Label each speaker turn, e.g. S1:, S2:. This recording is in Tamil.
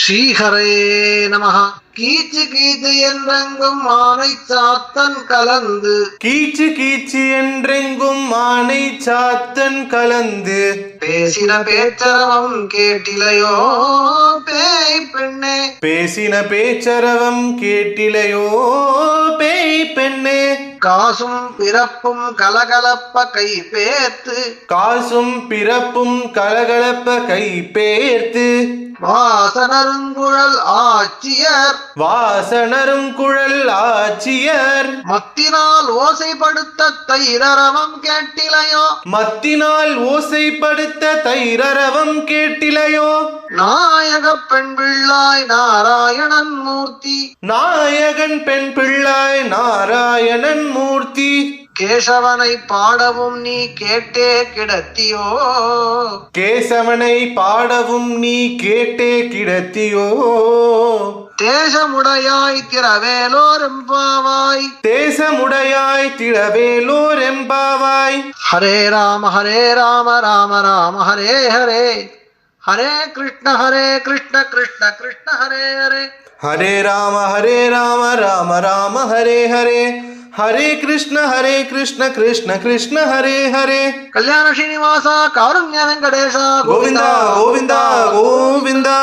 S1: ஸ்ரீஹரே நமஹ. கீச்சு கீச்சு என்றெங்கும் ஆனை சாத்தன் கலந்து,
S2: கீச்சு கீச்சு என்றெங்கும் ஆனை சாத்தன் கலந்து,
S1: பேசின பேச்சரவம் கேட்டிலையோ பேய் பெண்ணே,
S2: பேசின பேச்சரவம் கேட்டிலையோ பேய் பெண்ணே.
S1: காசும் பிறப்பும் கலகலப்ப கை பேர்த்து,
S2: காசும் பிறப்பும் கலகலப்ப கை பேர்த்து,
S1: வாசனருங்குழல் ஆட்சியர்,
S2: வாசனரும் குழல் ஆட்சியர்,
S1: மத்தினால் ஓசைப்படுத்த தைரரவம் கேட்டிலையோ,
S2: மத்தினால் ஓசைப்படுத்த தைரரவம் கேட்டிலையோ.
S1: நாயக பெண் பிள்ளாய் நாராயணன் மூர்த்தி,
S2: நாயகன் பெண் பிள்ளாய் நாராயணன் மூர்த்தி,
S1: கேசவனை பாடவும் நீ கேட்டே கிடத்தியோ,
S2: கேசவனை பாடவும் நீ கேட்டே கிடத்தியோ.
S1: தேசமுடையாய் திரவேலோர் எம்பாவாய்,
S2: தேசமுடையாய் திளவேலோர் எம்பாவாய்.
S1: ஹரே ராம ராம ராம ஹரே ஹரே, ஹரே கிருஷ்ண கிருஷ்ண கிருஷ்ண ஹரே ஹரே,
S2: ஹரே ராம ராம ராம ஹரே ஹரே, ஹரே கிருஷ்ண கிருஷ்ண கிருஷ்ண ஹரே ஹரே.
S1: கல்யாண ஸ்ரீனிவாசா காருண்ய வெங்கடேசா
S2: கோவிந்தா கோவிந்தா கோவிந்தா.